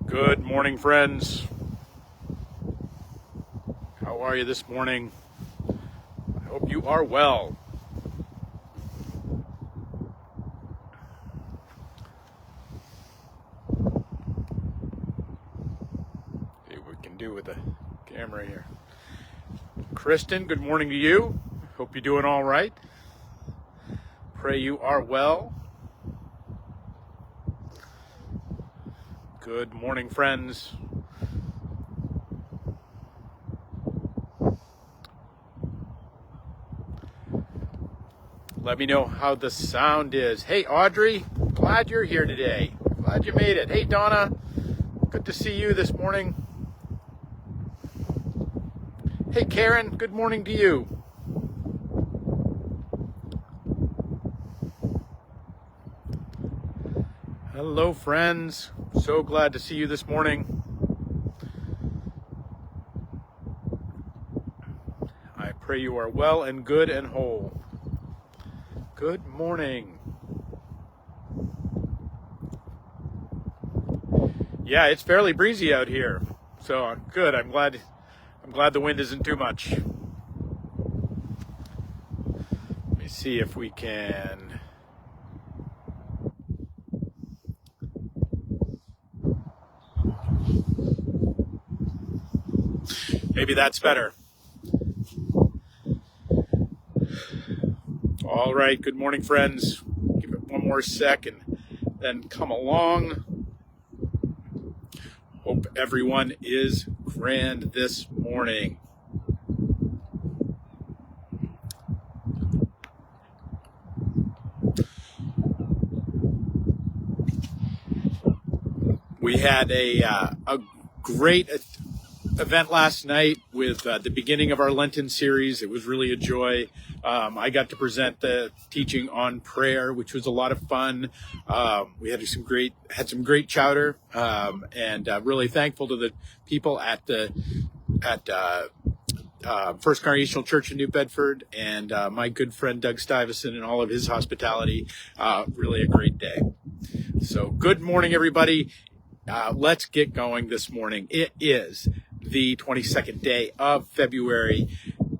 Good morning, friends. How are you this morning? I hope you are well. See what we can do with the camera here. Kristen, good morning to you. Hope you're doing all right. Pray you are well. Good morning, friends. Let me know how the sound is. Hey, Audrey, glad you're here today. Glad you made it. Hey, Donna, good to see you this morning. Hey, Karen, good morning to you. Hello, friends. So glad to see you this morning. I pray you are well and good and whole. Good morning. Yeah, it's fairly breezy out here. So good. I'm glad the wind isn't too much. Let me see if we can. Maybe that's better. All right. Good morning, friends. Give it one more sec and then come along. Hope everyone is grand this morning. We had a great event last night with the beginning of our Lenten series. It was really a joy. I got to present the teaching on prayer, which was a lot of fun. We had some great chowder, and really thankful to the people at First Congregational Church in New Bedford and my good friend Doug Stuyvesant and all of his hospitality. Really a great day. So good morning, everybody. Let's get going this morning. It is the 22nd day of February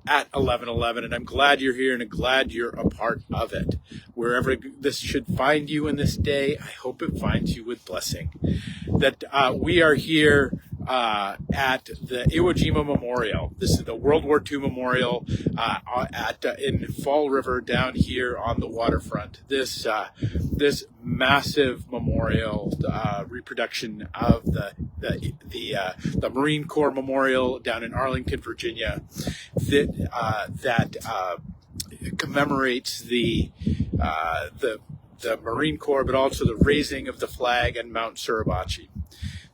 at 11:11, and I'm glad you're here and I'm glad you're a part of it. Wherever this should find you in this day, I hope it finds you with blessing. That we are here at the Iwo Jima Memorial. This is the World War II Memorial in Fall River down here on the waterfront. This massive memorial reproduction of the Marine Corps Memorial down in Arlington, Virginia, that commemorates the Marine Corps, but also the raising of the flag on Mount Suribachi.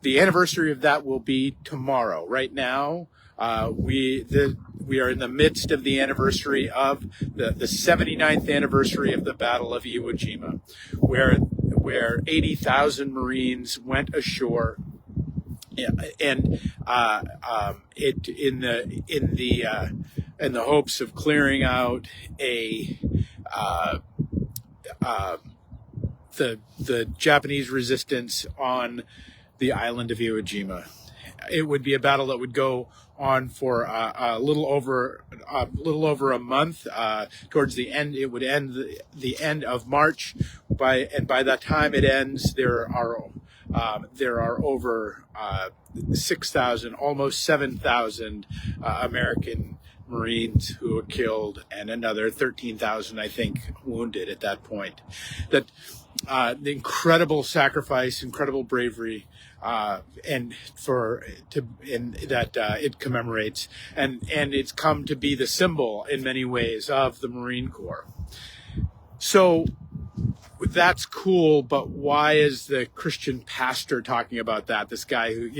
The anniversary of that will be tomorrow. Right now, we are in the midst of the anniversary of the 79th anniversary of the Battle of Iwo Jima, where 80,000 Marines went ashore, and it in the hopes of clearing out the Japanese resistance on the island of Iwo Jima. It would be a battle that would go on for a little over a month. Towards the end, it would end the end of March. By that time it ends, there are over 6,000, almost 7,000 American Marines who were killed, and another 13,000, I think, wounded at that point. That the incredible sacrifice, incredible bravery, it commemorates, and it's come to be the symbol in many ways of the Marine Corps. So that's cool, but why is the Christian pastor talking about that? This guy who,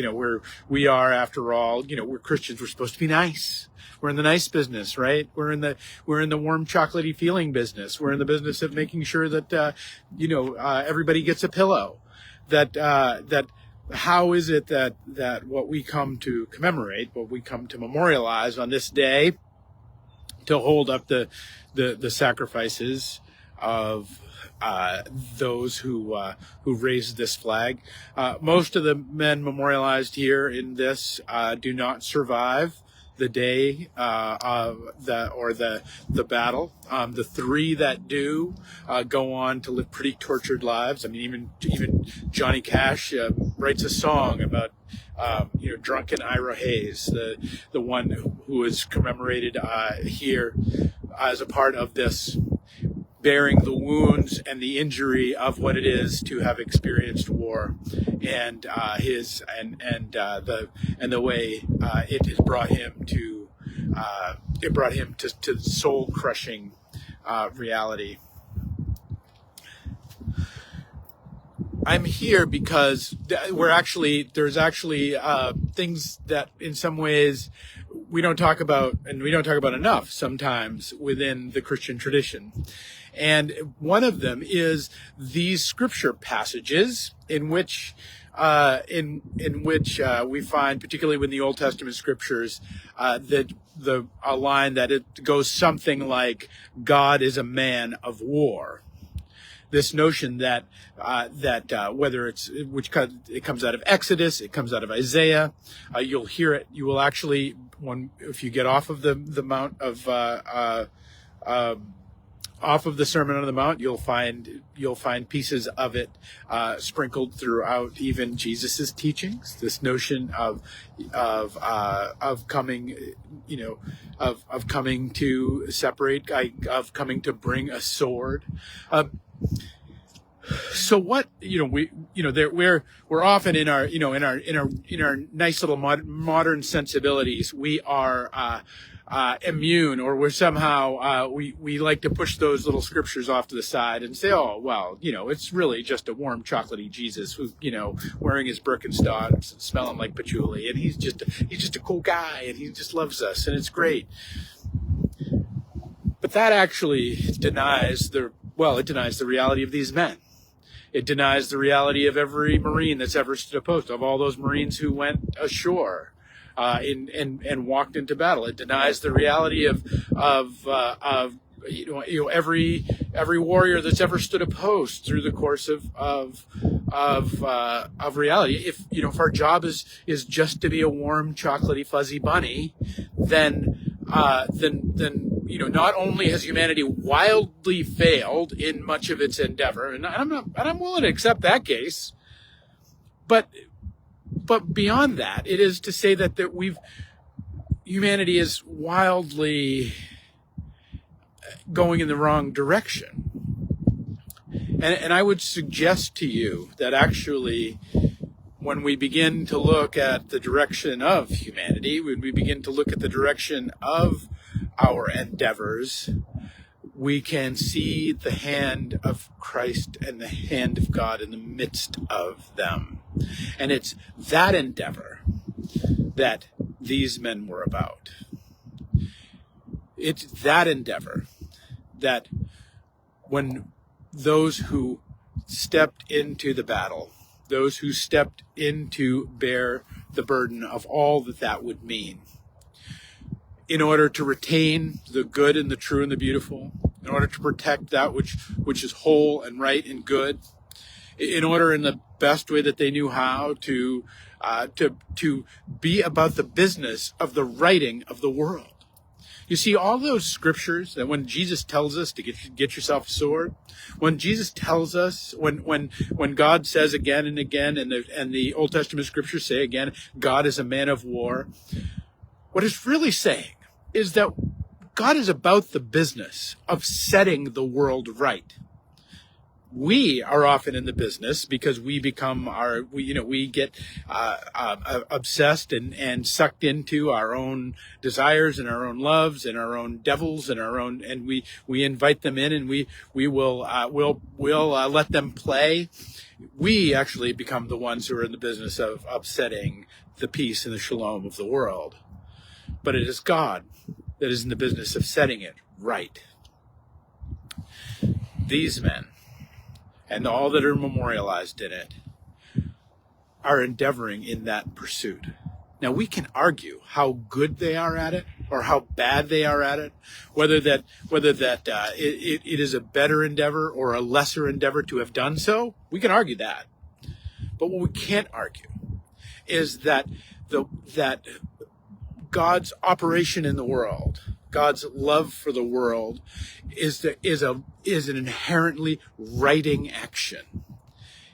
we are, after all, we're Christians. We're supposed to be nice. We're in the nice business, right? We're in the warm chocolatey feeling business. We're in the business of making sure that, everybody gets a pillow. That how is it that what we come to commemorate, what we come to memorialize on this day, to hold up the sacrifices of those who raised this flag. Most of the men memorialized here in this do not survive the day of the battle. The three that do go on to live pretty tortured lives. I mean, even Johnny Cash writes a song about drunken Ira Hayes, the one who is commemorated here as a part of this, bearing the wounds and the injury of what it is to have experienced war, and the way it has brought him to soul crushing reality. I'm here because there's actually things that in some ways we don't talk about, and we don't talk about enough sometimes within the Christian tradition. And one of them is these scripture passages in which we find, particularly in the Old Testament scriptures, that a line that it goes something like, "God is a man of war." This notion that whether it comes out of Exodus, it comes out of Isaiah, you'll hear it. You will actually, if you get off of the Mount of off of the Sermon on the Mount, you'll find pieces of it sprinkled throughout even Jesus's teachings. This notion of coming, of coming to separate, of coming to bring a sword. So what, we're often in our nice little modern sensibilities, we are immune, or we're somehow we like to push those little scriptures off to the side and say, oh well, it's really just a warm chocolatey Jesus who, wearing his Birkenstocks, smelling like patchouli, and he's just a cool guy, and he just loves us, and it's great. But that actually denies the reality of these men. It denies the reality of every Marine that's ever stood opposed, of all those Marines who went ashore and walked into battle. It denies the reality of every warrior that's ever stood a post through the course of reality. If our job is just to be a warm, chocolatey, fuzzy bunny, then not only has humanity wildly failed in much of its endeavor, and I'm willing to accept that case, but beyond that, it is to say that humanity is wildly going in the wrong direction. And I would suggest to you that actually, when we begin to look at the direction of humanity, when we begin to look at the direction of our endeavors, we can see the hand of Christ and the hand of God in the midst of them. And it's that endeavor that these men were about. It's that endeavor that when those who stepped into the battle, those who stepped in to bear the burden of all that would mean, in order to retain the good and the true and the beautiful, in order to protect that which is whole and right and good, in order, in the best way that they knew how, to be about the business of the righting of the world. You see, all those scriptures that when Jesus tells us to get yourself a sword, when Jesus tells us, when God says again and again, and the Old Testament scriptures say again, God is a man of war, what it's really saying is that God is about the business of setting the world right. We are often in the business because we become we get obsessed and sucked into our own desires and our own loves and our own devils and and we invite them in, and we'll let them play. We actually become the ones who are in the business of upsetting the peace and the shalom of the world. But it is God that is in the business of setting it right. These men, and all that are memorialized in it, are endeavoring in that pursuit. Now, we can argue how good they are at it, or how bad they are at it, whether that it is a better endeavor or a lesser endeavor to have done so. We can argue that. But what we can't argue is that that God's operation in the world, God's love for the world, is an inherently righting action.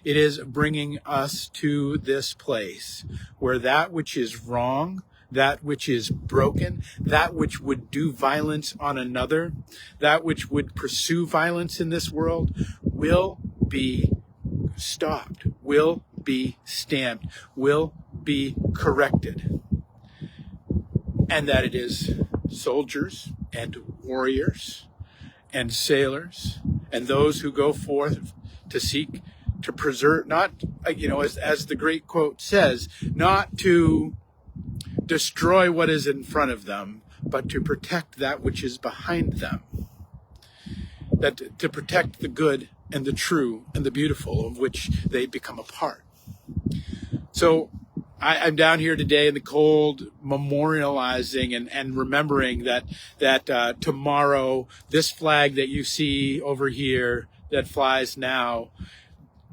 It is bringing us to this place where that which is wrong, that which is broken, that which would do violence on another, that which would pursue violence in this world, will be stopped, will be stamped, will be corrected. And that it is soldiers and warriors and sailors and those who go forth to seek to preserve, not, as the great quote says, not to destroy what is in front of them, but to protect that which is behind them. That to protect the good and the true and the beautiful of which they become a part. So I'm down here today in the cold, memorializing and remembering that tomorrow, this flag that you see over here that flies now,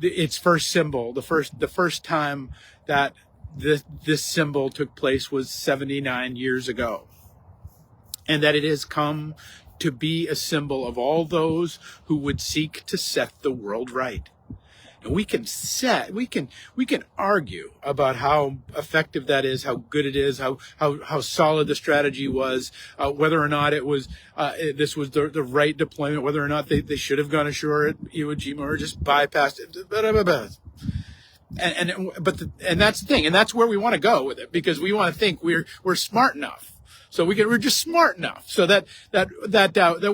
its first symbol, the first time that this symbol took place was 79 years ago. And that it has come to be a symbol of all those who would seek to set the world right. And we can argue about how effective that is, how good it is, how solid the strategy was, whether or not it was this was the right deployment, whether or not they should have gone ashore at Iwo Jima or just bypassed it. And that's the thing, and that's where we want to go with it, because we want to think we're smart enough. So we're just smart enough so that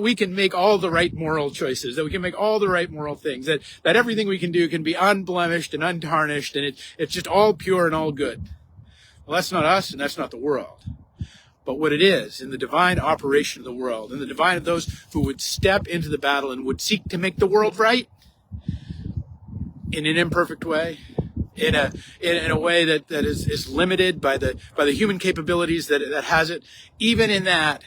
we can make all the right moral choices, that we can make all the right moral things, that everything we can do can be unblemished and untarnished, and it's just all pure and all good. Well, that's not us, and that's not the world. But what it is, in the divine operation of the world, in the divine of those who would step into the battle and would seek to make the world right in an imperfect way, in a way that is limited by the human capabilities that has it, even in that,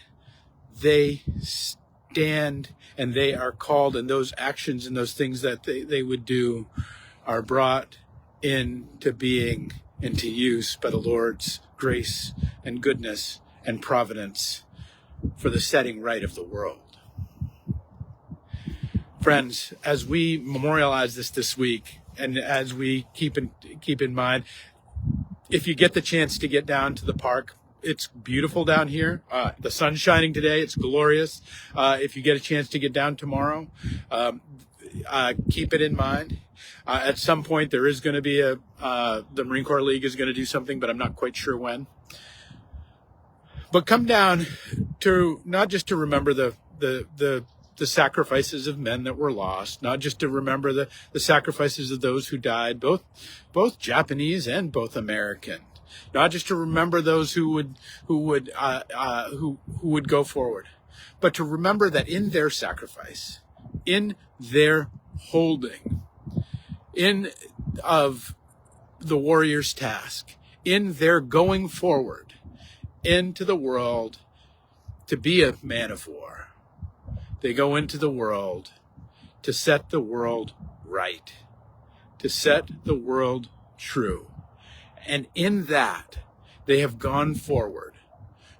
they stand and they are called, and those actions and those things that they would do are brought into being, into use by the Lord's grace and goodness and providence for the setting right of the world. Friends, as we memorialize this week, and as we keep in mind, if you get the chance to get down to the park, it's beautiful down here. The sun's shining today. It's glorious. If you get a chance to get down tomorrow, keep it in mind. At some point, there is going to be the Marine Corps League is going to do something, but I'm not quite sure when. But come down to not just to remember the sacrifices of men that were lost, not just to remember the sacrifices of those who died, both Japanese and both American, not just to remember those who would go forward, but to remember that in their sacrifice, in their holding, in of the warrior's task, in their going forward into the world to be a man of war. They go into the world to set the world right, to set the world true. And in that, they have gone forward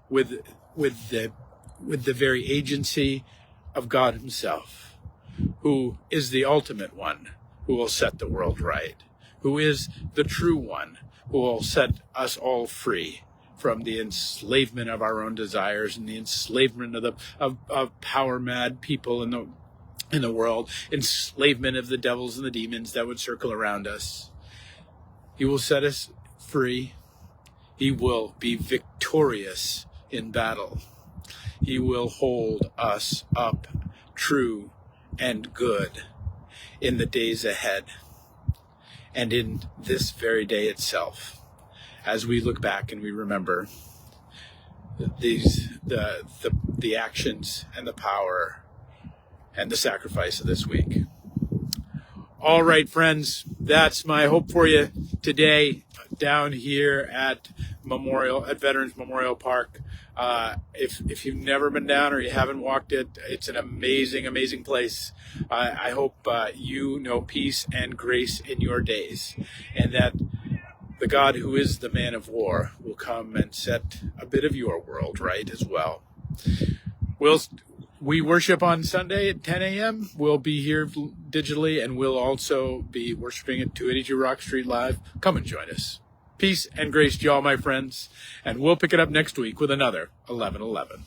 with the very agency of God himself, who is the ultimate one who will set the world right, who is the true one who will set us all free from the enslavement of our own desires and the enslavement of power-mad people in the world, enslavement of the devils and the demons that would circle around us. He will set us free. He will be victorious in battle. He will hold us up true and good in the days ahead and in this very day itself, as we look back and we remember the actions and the power and the sacrifice of this week. All right, friends, that's my hope for you today down here at Veterans Memorial Park. If you've never been down or you haven't walked it, it's an amazing, amazing place. I hope you know peace and grace in your days, and that the God who is the man of war will come and set a bit of your world right as well. We worship on Sunday at 10 a.m. We'll be here digitally, and we'll also be worshiping at 282 Rock Street Live. Come and join us. Peace and grace to y'all, my friends, and we'll pick it up next week with another 11:11.